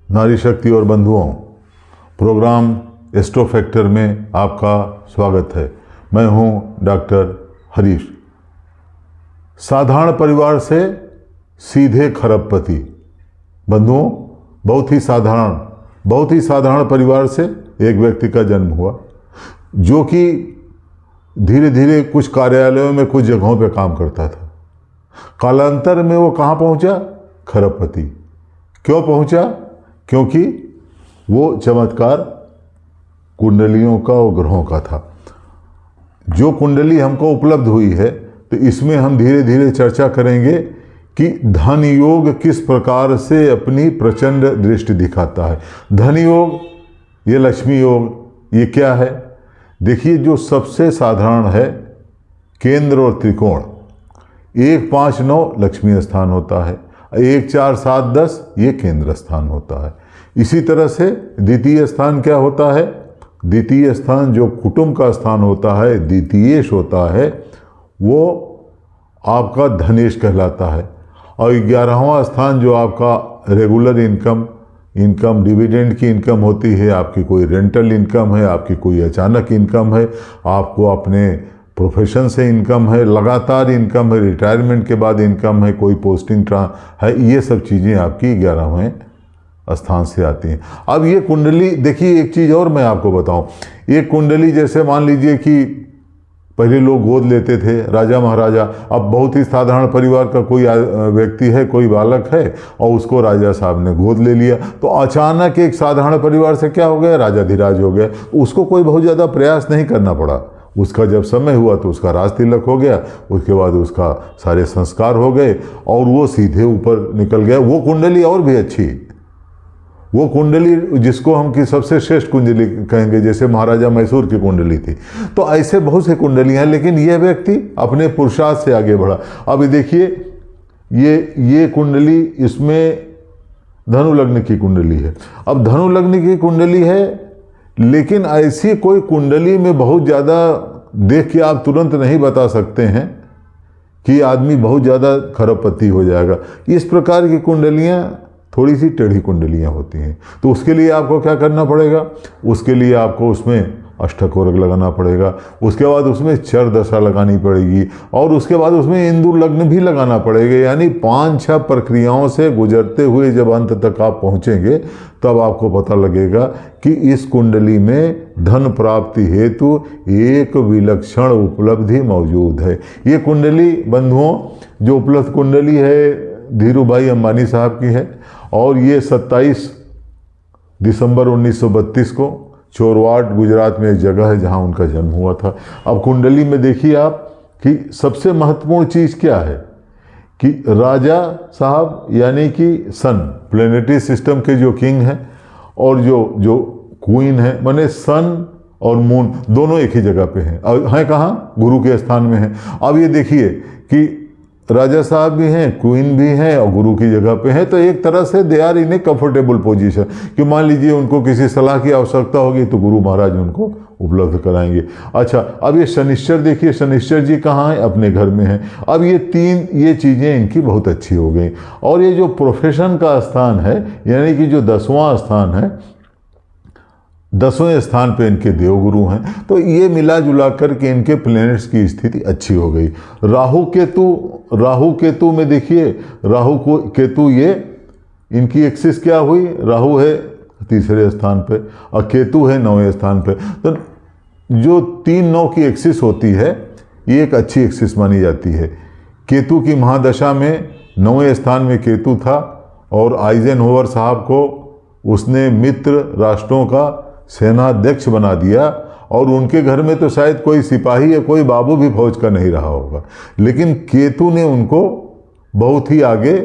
नारी शक्ति और बंधुओं, प्रोग्राम एस्ट्रो फैक्टर में आपका स्वागत है। मैं हूं डॉक्टर हरीश। साधारण परिवार से सीधे खरबपति। बंधुओं, बहुत ही साधारण परिवार से एक व्यक्ति का जन्म हुआ, जो कि धीरे धीरे कुछ कार्यालयों में कुछ जगहों पे काम करता था। कालांतर में वो कहाँ पहुंचा? खरबपति। क्यों पहुंचा? क्योंकि वो चमत्कार कुंडलियों का और ग्रहों का था। जो कुंडली हमको उपलब्ध हुई है, तो इसमें हम धीरे धीरे चर्चा करेंगे कि धन योग किस प्रकार से अपनी प्रचंड दृष्टि दिखाता है। धन योग, ये लक्ष्मी योग, ये क्या है? देखिए, जो सबसे साधारण है केंद्र और त्रिकोण। 1, 5, 9 लक्ष्मी स्थान होता है, 1, 4, 7, 10 ये केंद्र स्थान होता है। इसी तरह से द्वितीय स्थान क्या होता है? द्वितीय स्थान जो कुटुंब का स्थान होता है, द्वितीयेश होता है, वो आपका धनेश कहलाता है। और 11वां स्थान जो आपका रेगुलर इनकम डिविडेंड की इनकम होती है, आपकी कोई रेंटल इनकम है, आपकी कोई अचानक इनकम है, आपको अपने प्रोफेशन से इनकम है, लगातार इनकम है, रिटायरमेंट के बाद इनकम है, कोई पोस्टिंग है, ये सब चीज़ें आपकी 11वें स्थान से आती हैं। अब ये कुंडली, देखिए एक चीज़ और मैं आपको बताऊं, ये कुंडली जैसे मान लीजिए कि पहले लोग गोद लेते थे, राजा महाराजा। अब बहुत ही साधारण परिवार का कोई व्यक्ति है, कोई बालक है, और उसको राजा साहब ने गोद ले लिया, तो अचानक एक साधारण परिवार से क्या हो गया? राजाधिराज हो गया। उसको कोई बहुत ज़्यादा प्रयास नहीं करना पड़ा। उसका जब समय हुआ तो उसका राज तिलक हो गया, उसके बाद उसका सारे संस्कार हो गए और वो सीधे ऊपर निकल गया। वो कुंडली और भी अच्छी, वो कुंडली जिसको हम की सबसे श्रेष्ठ कुंडली कहेंगे, जैसे महाराजा मैसूर की कुंडली थी। तो ऐसे बहुत से कुंडलियाँ हैं, लेकिन यह व्यक्ति अपने पुरुषार्थ से आगे बढ़ा। अब देखिए, ये कुंडली, इसमें धनु लग्न की कुंडली है। अब धनु लग्न की कुंडली है, लेकिन ऐसी कोई कुंडली में बहुत ज़्यादा देख के आप तुरंत नहीं बता सकते हैं कि आदमी बहुत ज़्यादा खरबपति हो जाएगा। इस प्रकार की कुंडलियाँ थोड़ी सी टेढ़ी कुंडलियाँ होती हैं। तो उसके लिए आपको क्या करना पड़ेगा? उसके लिए आपको उसमें अष्टकोरक लगाना पड़ेगा, उसके बाद उसमें चर दशा लगानी पड़ेगी, और उसके बाद उसमें इंदु लग्न भी लगाना पड़ेगा। यानी 5-6 प्रक्रियाओं से गुजरते हुए जब अंत तक आप पहुँचेंगे, तब आपको पता लगेगा कि इस कुंडली में धन प्राप्ति हेतु एक विलक्षण उपलब्धि मौजूद है। ये कुंडली बंधुओं, जो उपलब्ध कुंडली है, धीरू भाई अंबानी साहब की है, और ये 27 दिसंबर 1932 को चोरवाड गुजरात में एक जगह है जहां उनका जन्म हुआ था। अब कुंडली में देखिए आप कि सबसे महत्वपूर्ण चीज़ क्या है कि राजा साहब यानी कि सन, प्लेनेटरी सिस्टम के जो किंग हैं, और जो क्वीन है, माने सन और मून दोनों एक ही जगह पे हैं। और हैं कहाँ? गुरु के स्थान में हैं। अब ये देखिए कि राजा साहब भी हैं, क्वीन भी हैं, और गुरु की जगह पे हैं। तो एक तरह से they are in a comfortable position कि मान लीजिए उनको किसी सलाह की आवश्यकता होगी तो गुरु महाराज उनको उपलब्ध कराएंगे। अच्छा, अब ये शनिश्चर देखिए, शनिश्चर जी कहाँ हैं? अपने घर में हैं। अब ये चीज़ें इनकी बहुत अच्छी हो गई। और ये जो प्रोफेशन का स्थान है, यानी कि जो 10वां स्थान है, 10वें स्थान पे इनके देवगुरु हैं। तो ये मिला जुला करके इनके प्लैनेट्स की स्थिति अच्छी हो गई। राहु केतु में देखिए, केतु ये इनकी एक्सिस क्या हुई? राहु है 3रे स्थान पे और केतु है 9वें स्थान पे। तो जो 3-9 की एक्सिस होती है, ये एक अच्छी एक्सिस मानी जाती है। केतु की महादशा में 9वें स्थान में केतु था, और आइजनहोवर साहब को उसने मित्र राष्ट्रों का सेनाध्यक्ष बना दिया, और उनके घर में तो शायद कोई सिपाही या कोई बाबू भी फौज का नहीं रहा होगा, लेकिन केतु ने उनको बहुत ही आगे,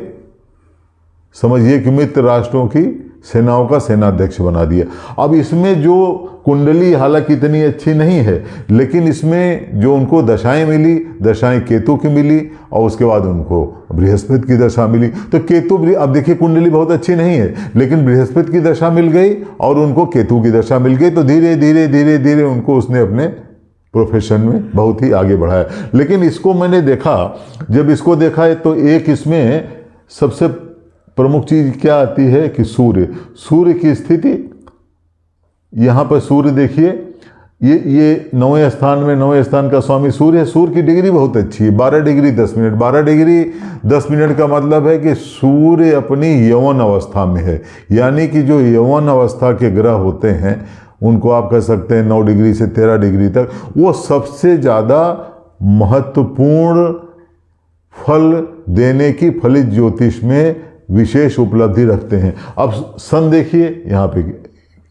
समझिए कि मित्र राष्ट्रों की सेनाओं का सेनाध्यक्ष बना दिया। अब इसमें जो कुंडली हालांकि इतनी अच्छी नहीं है, लेकिन इसमें जो उनको दशाएं मिली, दशाएं केतु की मिली, और उसके बाद उनको बृहस्पति की दशा मिली। तो केतु, अब देखिए कुंडली बहुत अच्छी नहीं है, लेकिन बृहस्पति की दशा मिल गई और उनको केतु की दशा मिल गई। तो धीरे धीरे उनको उसने अपने प्रोफेशन में बहुत ही आगे बढ़ाया। लेकिन इसको मैंने देखा, जब इसको देखा है तो एक इसमें सबसे प्रमुख चीज क्या आती है कि सूर्य की स्थिति, यहाँ पर सूर्य देखिए, ये 9वें स्थान का स्वामी सूर्य है। सूर्य की डिग्री बहुत अच्छी है, 12 डिग्री 10 मिनट। 12 डिग्री 10 मिनट का मतलब है कि सूर्य अपनी यौवन अवस्था में है, यानी कि जो यौवन अवस्था के ग्रह होते हैं उनको आप कह सकते हैं 9 डिग्री से 13 डिग्री तक, वो सबसे ज़्यादा महत्वपूर्ण फल देने की फलित ज्योतिष में विशेष उपलब्धि रखते हैं। अब सन देखिए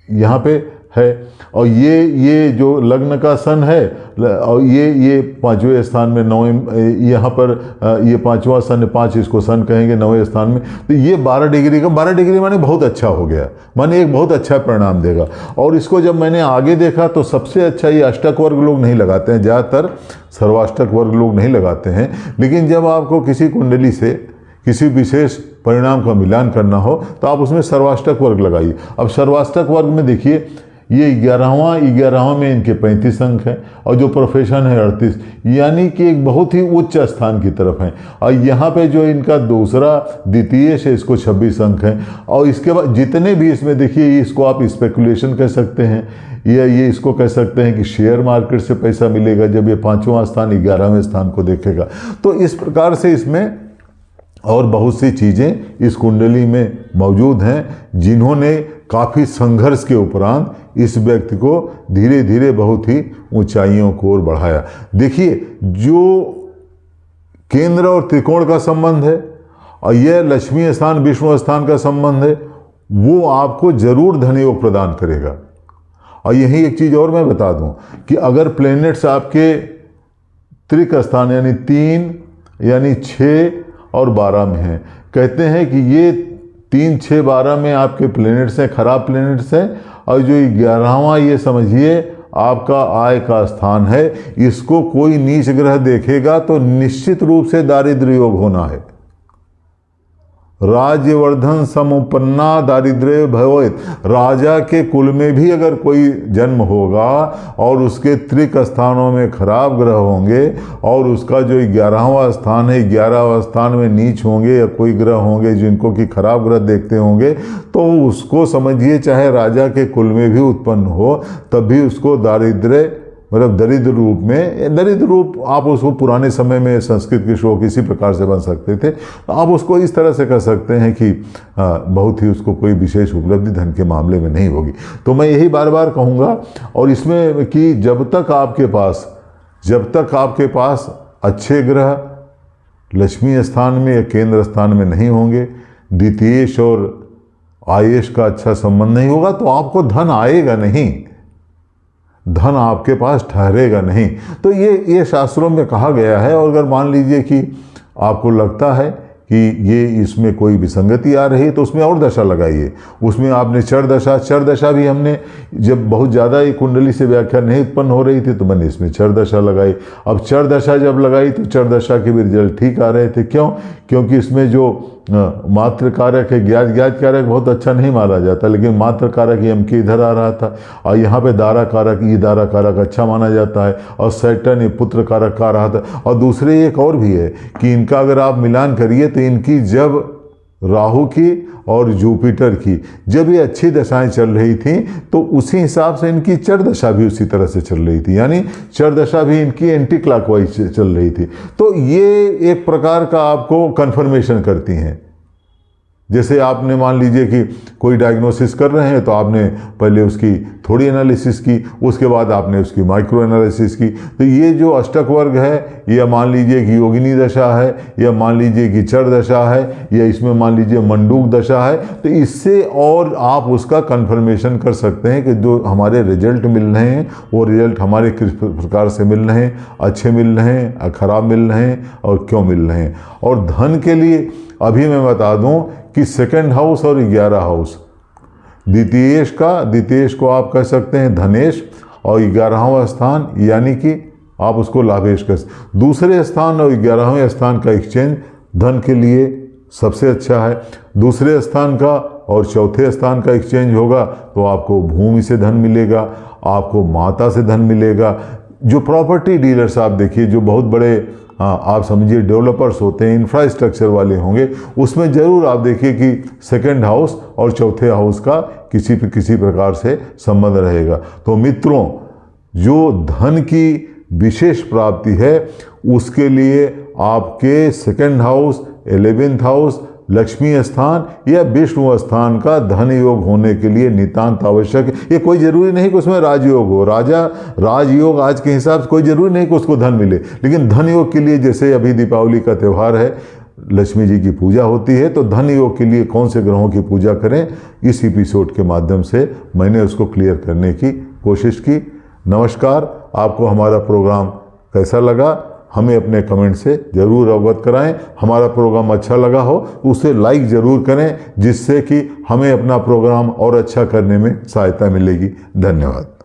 यहाँ पे है, और ये जो लग्न का सन है, और ये 5वें स्थान में 9वें, यहाँ पर ये 5वां सन है, 5 इसको सन कहेंगे 9वें स्थान में। तो ये 12 डिग्री का, 12 डिग्री माने बहुत अच्छा हो गया, माने एक बहुत अच्छा परिणाम देगा। और इसको जब मैंने आगे देखा तो सबसे अच्छा ये अष्टक वर्ग लोग नहीं लगाते हैं, ज़्यादातर सर्वाष्टक वर्ग लोग नहीं लगाते हैं। लेकिन जब आपको किसी कुंडली से किसी विशेष परिणाम का मिलान करना हो तो आप उसमें सर्वाष्टक वर्ग लगाइए। अब सर्वाष्टक वर्ग में देखिए, ये 11वां में इनके 35 अंक हैं, और जो प्रोफेशन है 38, यानी कि एक बहुत ही उच्च स्थान की तरफ हैं। और यहाँ पे जो इनका दूसरा द्वितीय है, इसको 26 अंक हैं। और इसके बाद जितने भी इसमें देखिए, इसको आप स्पेकुलेशन कह सकते हैं, या ये इसको कह सकते हैं कि शेयर मार्केट से पैसा मिलेगा जब ये 5वां स्थान 11वें स्थान को देखेगा। तो इस प्रकार से इसमें और बहुत सी चीज़ें इस कुंडली में मौजूद हैं, जिन्होंने काफ़ी संघर्ष के उपरांत इस व्यक्ति को धीरे धीरे बहुत ही ऊंचाइयों को ओर बढ़ाया। देखिए, जो केंद्र और त्रिकोण का संबंध है, और यह लक्ष्मी स्थान विष्णु स्थान का संबंध है, वो आपको जरूर धन योग प्रदान करेगा। और यही एक चीज़ और मैं बता दूं कि अगर प्लैनेट्स आपके त्रिक स्थान यानी 3 यानी 6 और 12 में हैं, कहते हैं कि ये 3, 6, 12 में आपके प्लैनेट्स हैं, खराब प्लैनेट्स हैं। और जो 11वां, ये समझिए आपका आय का स्थान है, इसको कोई नीच ग्रह देखेगा तो निश्चित रूप से दारिद्र्य योग होना है। राज्यवर्धन समुपन्ना दारिद्र्य भवेत्, राजा के कुल में भी अगर कोई जन्म होगा और उसके त्रिक स्थानों में खराब ग्रह होंगे, और उसका जो 11वां स्थान है, 11वां स्थान में नीच होंगे या कोई ग्रह होंगे जिनको कि खराब ग्रह देखते होंगे, तो उसको समझिए चाहे राजा के कुल में भी उत्पन्न हो, तब भी उसको दारिद्र्य, मतलब दरिद्र रूप में, दरिद्र रूप आप उसको पुराने समय में संस्कृत के श्लोक इसी प्रकार से बन सकते थे, तो आप उसको इस तरह से कह सकते हैं कि बहुत ही उसको कोई विशेष उपलब्धि धन के मामले में नहीं होगी। तो मैं यही बार बार कहूँगा, और इसमें कि जब तक आपके पास अच्छे ग्रह लक्ष्मी स्थान में या केंद्र स्थान में नहीं होंगे, द्वितीयेश और आयेश का अच्छा संबंध नहीं होगा, तो आपको धन आएगा नहीं, धन आपके पास ठहरेगा नहीं। तो ये शास्त्रों में कहा गया है। और अगर मान लीजिए कि आपको लगता है कि ये इसमें कोई विसंगति आ रही है, तो उसमें और दशा लगाइए। उसमें आपने चर दशा भी हमने, जब बहुत ज़्यादा ये कुंडली से व्याख्या नहीं उत्पन्न हो रही थी तो मैंने इसमें चर दशा लगाई। अब चर दशा जब लगाई तो चर दशा के भी रिजल्ट ठीक आ रहे थे। क्यों? क्योंकि इसमें जो मात्र कारक है, ज्ञात कारक बहुत अच्छा नहीं माना जाता, लेकिन मात्र कारक यम के इधर आ रहा था, और यहाँ पे दारा कारक अच्छा माना जाता है, और सैटर्न पुत्र कारक का रहा था। और दूसरे एक और भी है कि इनका अगर आप मिलान करिए तो इनकी जब राहु की और जुपिटर की जब ये अच्छी दशाएं चल रही थी, तो उसी हिसाब से इनकी चर दशा भी उसी तरह से चल रही थी, यानी चर दशा भी इनकी एंटी क्लॉकवाइज चल रही थी। तो ये एक प्रकार का आपको कन्फर्मेशन करती हैं। जैसे आपने मान लीजिए कि कोई डायग्नोसिस कर रहे हैं, तो आपने पहले उसकी थोड़ी एनालिसिस की, उसके बाद आपने उसकी माइक्रो एनालिसिस की। तो ये जो अष्टक वर्ग है, या मान लीजिए कि योगिनी दशा है, या मान लीजिए कि चर दशा है, या इसमें मान लीजिए मंडूक दशा है, तो इससे और आप उसका कन्फर्मेशन कर सकते हैं कि जो हमारे रिजल्ट मिल रहे हैं वो रिजल्ट हमारे किस प्रकार से मिल रहे हैं, अच्छे मिल रहे हैं, खराब मिल रहे हैं, और क्यों मिल रहे हैं। और धन के लिए अभी मैं बता दूं कि 2nd हाउस और 11 हाउस, द्वितीयेश को आप कह सकते हैं धनेश, और 11वां स्थान यानी कि आप उसको लाभेश कर सकते। दूसरे स्थान और 11वें स्थान का एक्सचेंज धन के लिए सबसे अच्छा है। दूसरे स्थान का और चौथे स्थान का एक्सचेंज होगा तो आपको भूमि से धन मिलेगा, आपको माता से धन मिलेगा। जो प्रॉपर्टी डीलर्स आप देखिए, जो बहुत बड़े हाँ, आप समझिए डेवलपर्स होते हैं, इंफ्रास्ट्रक्चर वाले होंगे, उसमें ज़रूर आप देखिए कि सेकंड हाउस और चौथे हाउस का किसी प्रकार से संबंध रहेगा। तो मित्रों, जो धन की विशेष प्राप्ति है उसके लिए आपके second house, 11th house, Lakshmi स्थान या विष्णु स्थान का धन योग होने के लिए नितांत आवश्यक है। ये कोई जरूरी नहीं कि उसमें राजयोग हो, राजयोग आज के हिसाब से कोई जरूरी नहीं कि उसको धन मिले, लेकिन धन योग के लिए जैसे अभी दीपावली का त्यौहार है, लक्ष्मी जी की पूजा होती है, तो धन योग के लिए कौन से ग्रहों की पूजा करें, इस एपिसोड के माध्यम से मैंने उसको क्लियर करने की कोशिश की। नमस्कार। आपको हमारा प्रोग्राम कैसा लगा हमें अपने कमेंट से ज़रूर अवगत कराएं। हमारा प्रोग्राम अच्छा लगा हो उसे लाइक ज़रूर करें, जिससे कि हमें अपना प्रोग्राम और अच्छा करने में सहायता मिलेगी। धन्यवाद।